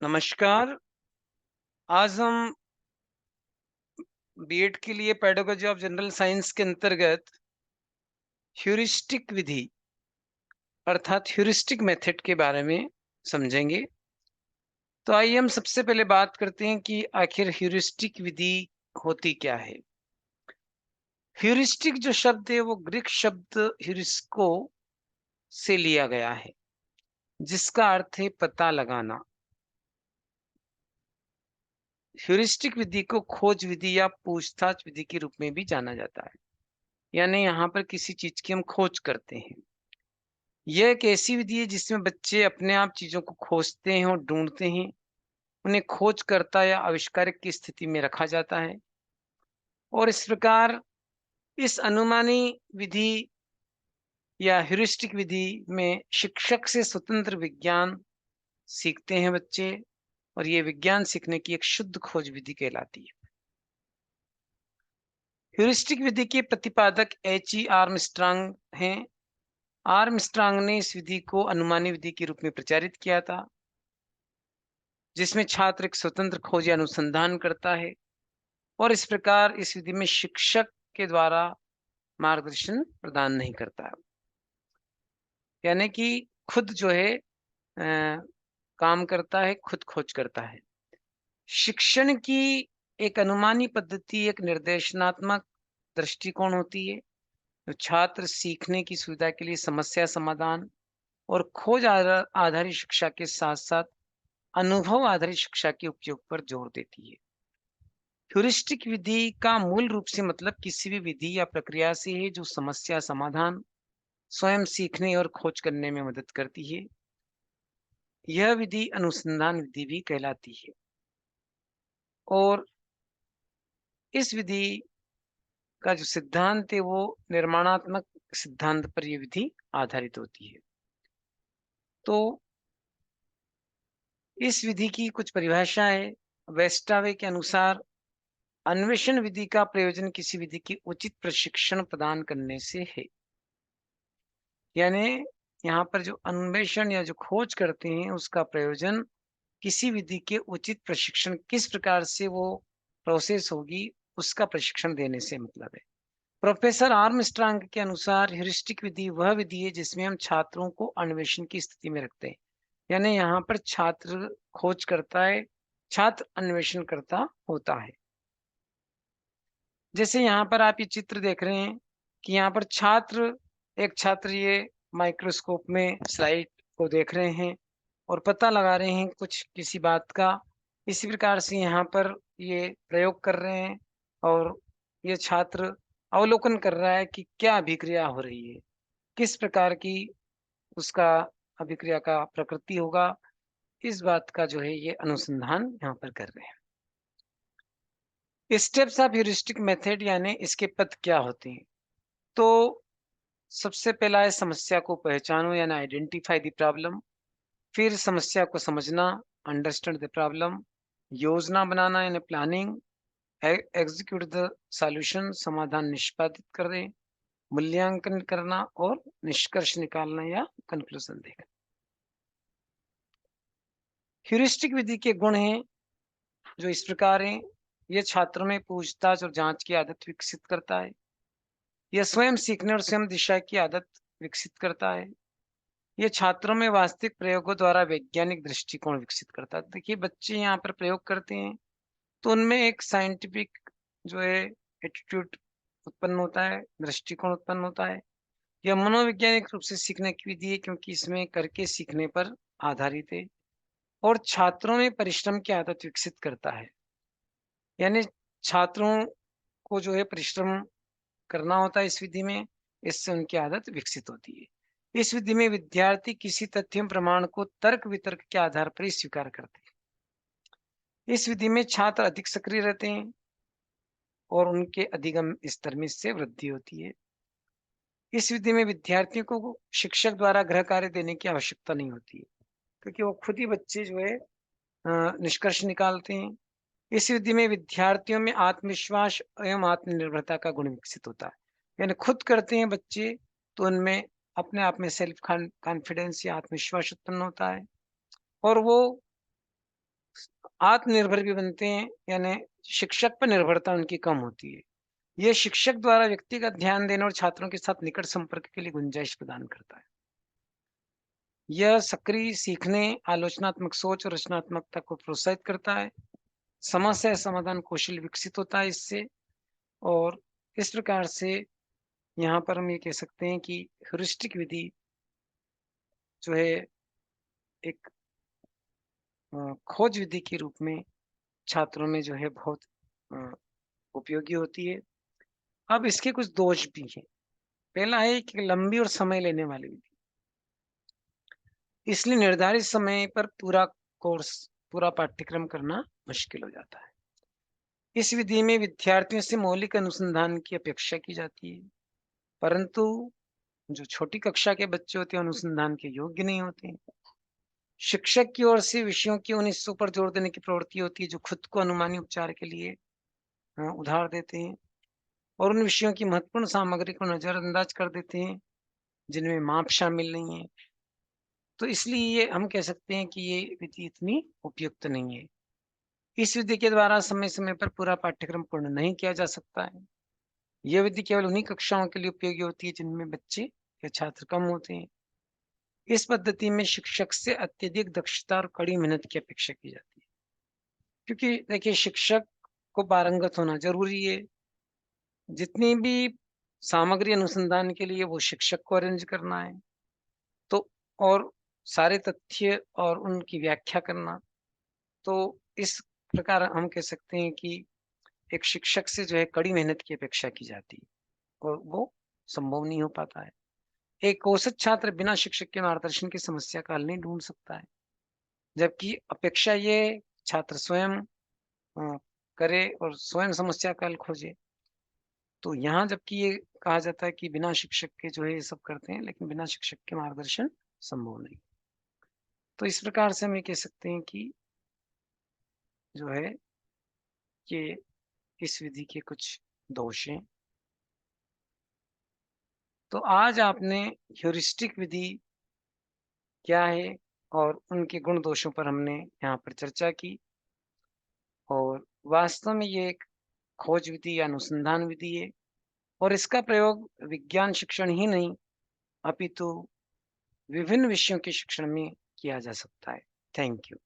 नमस्कार। आज हम बीएड के लिए पेडागोजी ऑफ जनरल साइंस के अंतर्गत ह्यूरिस्टिक विधि अर्थात ह्यूरिस्टिक मेथड के बारे में समझेंगे। तो आइए हम सबसे पहले बात करते हैं कि आखिर ह्यूरिस्टिक विधि होती क्या है। ह्यूरिस्टिक जो शब्द है वो ग्रीक शब्द ह्यूरिस्को से लिया गया है, जिसका अर्थ है पता लगाना। ह्यूरिस्टिक विधि को खोज विधि या पूछताछ विधि के रूप में भी जाना जाता है। यानी यहाँ पर किसी चीज की हम खोज करते हैं। यह एक ऐसी विधि है जिसमें बच्चे अपने आप चीजों को खोजते हैं और ढूंढते हैं। उन्हें खोजकर्ता या आविष्कारक की स्थिति में रखा जाता है और इस प्रकार इस अनुमानी विधि या ह्यूरिस्टिक विधि में शिक्षक से स्वतंत्र विज्ञान सीखते हैं बच्चे, और ये विज्ञान सीखने की एक शुद्ध खोज विधि कहलाती है। ह्यूरिस्टिक विधि के प्रतिपादक H.E. आर्मस्ट्रांग हैं। आर्मस्ट्रांग ने इस विधि को अनुमानी विधि के रूप में प्रचारित किया था, जिसमें छात्र एक स्वतंत्र खोज या अनुसंधान करता है और इस प्रकार इस विधि में शिक्षक के द्वारा मार्गदर्शन प्रदान नहीं करता है। यानी कि खुद जो है काम करता है, खुद खोज करता है। शिक्षण की एक अनुमानी पद्धति एक निर्देशनात्मक दृष्टिकोण होती है, जो छात्र सीखने की सुविधा के लिए समस्या समाधान और खोज आधारित शिक्षा के साथ साथ अनुभव आधारित शिक्षा के उपयोग पर जोर देती है। ह्यूरिस्टिक विधि का मूल रूप से मतलब किसी भी विधि या प्रक्रिया से है जो समस्या समाधान, स्वयं सीखने और खोज करने में मदद करती है। यह विधि अनुसंधान विधि भी कहलाती है और इस विधि का जो सिद्धांत है वो निर्माणात्मक सिद्धांत पर यह विधि आधारित होती है। तो इस विधि की कुछ परिभाषाएं वेस्टावे के अनुसार अन्वेषण विधि का प्रयोजन किसी विधि की उचित प्रशिक्षण प्रदान करने से है। यानी यहाँ पर जो अन्वेषण या जो खोज करते हैं उसका प्रयोजन किसी विधि के उचित प्रशिक्षण किस प्रकार से वो प्रोसेस होगी उसका प्रशिक्षण देने से मतलब है। प्रोफेसर आर्मस्ट्रांग के अनुसार ह्यूरिस्टिक विधि वह विधि है जिसमें हम छात्रों को अन्वेषण की स्थिति में रखते हैं। यानी यहाँ पर छात्र खोज करता है, छात्र अन्वेषण करता होता है। जैसे यहाँ पर आप ये चित्र देख रहे हैं कि यहाँ पर एक छात्र ये माइक्रोस्कोप में स्लाइड को देख रहे हैं और पता लगा रहे हैं कुछ किसी बात का। इसी प्रकार से यहाँ पर ये प्रयोग कर रहे हैं और ये छात्र अवलोकन कर रहा है कि क्या अभिक्रिया हो रही है, किस प्रकार की उसका अभिक्रिया का प्रकृति होगा। इस बात का जो है ये अनुसंधान यहाँ पर कर रहे हैं। स्टेप्स ऑफ ह्यूरिस्टिक मेथड यानी इसके पद क्या होते हैं। तो सबसे पहला है समस्या को पहचानो यानी आइडेंटिफाई द प्रॉब्लम। फिर समस्या को समझना, अंडरस्टैंड द प्रॉब्लम। योजना बनाना यानी प्लानिंग। एग्जीक्यूट द सॉल्यूशन, समाधान निष्पादित करें। मूल्यांकन करना और निष्कर्ष निकालना या कंक्लूजन देना। ह्यूरिस्टिक विधि के गुण हैं जो इस प्रकार हैं। यह छात्रों में पूछताछ और जांच की आदत विकसित करता है। यह स्वयं सीखने और स्वयं दिशा की आदत विकसित करता है। ये छात्रों में वास्तविक प्रयोगों द्वारा वैज्ञानिक दृष्टिकोण विकसित करता है। देखिए बच्चे यहाँ पर प्रयोग करते हैं तो उनमें एक साइंटिफिक जो है एटीट्यूड उत्पन्न होता है, दृष्टिकोण उत्पन्न होता है। यह मनोवैज्ञानिक रूप से सीखने की विधि है क्योंकि इसमें करके सीखने पर आधारित है और छात्रों में परिश्रम की आदत विकसित करता है। यानी छात्रों को जो है परिश्रम करना होता है इस विधि में, इससे उनकी आदत विकसित होती है। इस विधि में विद्यार्थी किसी तथ्य प्रमाण को तर्क वितर्क के आधार पर ही स्वीकार करते हैं। इस विधि में छात्र अधिक सक्रिय रहते हैं और उनके अधिगम स्तर में इससे वृद्धि होती है। इस विधि में विद्यार्थियों को शिक्षक द्वारा गृह कार्य देने की आवश्यकता नहीं होती है, क्योंकि वो खुद ही बच्चे जो है निष्कर्ष निकालते हैं। इस विधि में विद्यार्थियों में आत्मविश्वास एवं आत्मनिर्भरता का गुण विकसित होता है। यानी खुद करते हैं बच्चे तो उनमें अपने आप में सेल्फ कॉन्फिडेंस या आत्मविश्वास उत्पन्न होता है और वो आत्मनिर्भर भी बनते हैं, यानी शिक्षक पर निर्भरता उनकी कम होती है। ये शिक्षक द्वारा व्यक्तिगत ध्यान देने और छात्रों के साथ निकट संपर्क के लिए गुंजाइश प्रदान करता है। यह सक्रिय सीखने, आलोचनात्मक सोच और रचनात्मकता को प्रोत्साहित करता है। समस्या समाधान कौशल विकसित होता है इससे। और इस प्रकार से यहाँ पर हम ये कह सकते हैं कि ह्यूरिस्टिक विधि जो है एक खोज विधि के रूप में छात्रों में जो है बहुत अ, उपयोगी होती है। अब इसके कुछ दोष भी हैं। पहला है कि लंबी और समय लेने वाली विधि। इसलिए निर्धारित समय पर पूरा पाठ्यक्रम करना मुश्किल हो जाता है। इस विधि में विद्यार्थियों से मौलिक अनुसंधान की अपेक्षा की जाती है, परंतु जो छोटी कक्षा के बच्चे होते हैं अनुसंधान के योग्य नहीं होते हैं। शिक्षक की ओर से विषयों की उन हिस्सों पर जोर देने की प्रवृत्ति होती है जो खुद को अनुमानी उपचार के लिए उधार देते हैं, और उन विषयों की महत्वपूर्ण सामग्री को नजरअंदाज कर देते हैं जिनमें माप शामिल नहीं है। तो इसलिए ये हम कह सकते हैं कि ये विधि इतनी उपयुक्त नहीं है। इस विधि के द्वारा समय समय पर पूरा पाठ्यक्रम पूर्ण नहीं किया जा सकता है। यह विधि केवल उन्हीं कक्षाओं के लिए उपयोगी होती है जिनमें बच्चे या छात्र कम होते हैं। इस पद्धति में शिक्षक से अत्यधिक दक्षता और कड़ी मेहनत की अपेक्षा की जाती है, क्योंकि देखिए शिक्षक को पारंगत होना जरूरी है। जितनी भी सामग्री अनुसंधान के लिए वो शिक्षक को अरेंज करना है, तो और सारे तथ्य और उनकी व्याख्या करना। तो इस प्रकार हम कह सकते हैं कि एक शिक्षक से जो है कड़ी मेहनत की अपेक्षा की जाती है, और वो संभव नहीं हो पाता है। एक औसत छात्र बिना शिक्षक के मार्गदर्शन की समस्या का हल नहीं ढूंढ सकता है, जबकि अपेक्षा ये छात्र स्वयं करे और स्वयं समस्या का हल खोजे। तो यहाँ जबकि ये कहा जाता है कि बिना शिक्षक के जो है ये सब करते हैं, लेकिन बिना शिक्षक के मार्गदर्शन संभव नहीं। तो इस प्रकार से हम ये कह सकते हैं कि जो है ये इस विधि के कुछ दोष हैं। तो आज आपने ह्यूरिस्टिक विधि क्या है और उनके गुण दोषों पर हमने यहाँ पर चर्चा की, और वास्तव में ये एक खोज विधि या अनुसंधान विधि है, और इसका प्रयोग विज्ञान शिक्षण ही नहीं अपितु विभिन्न विषयों के शिक्षण में किया जा सकता है। Thank you.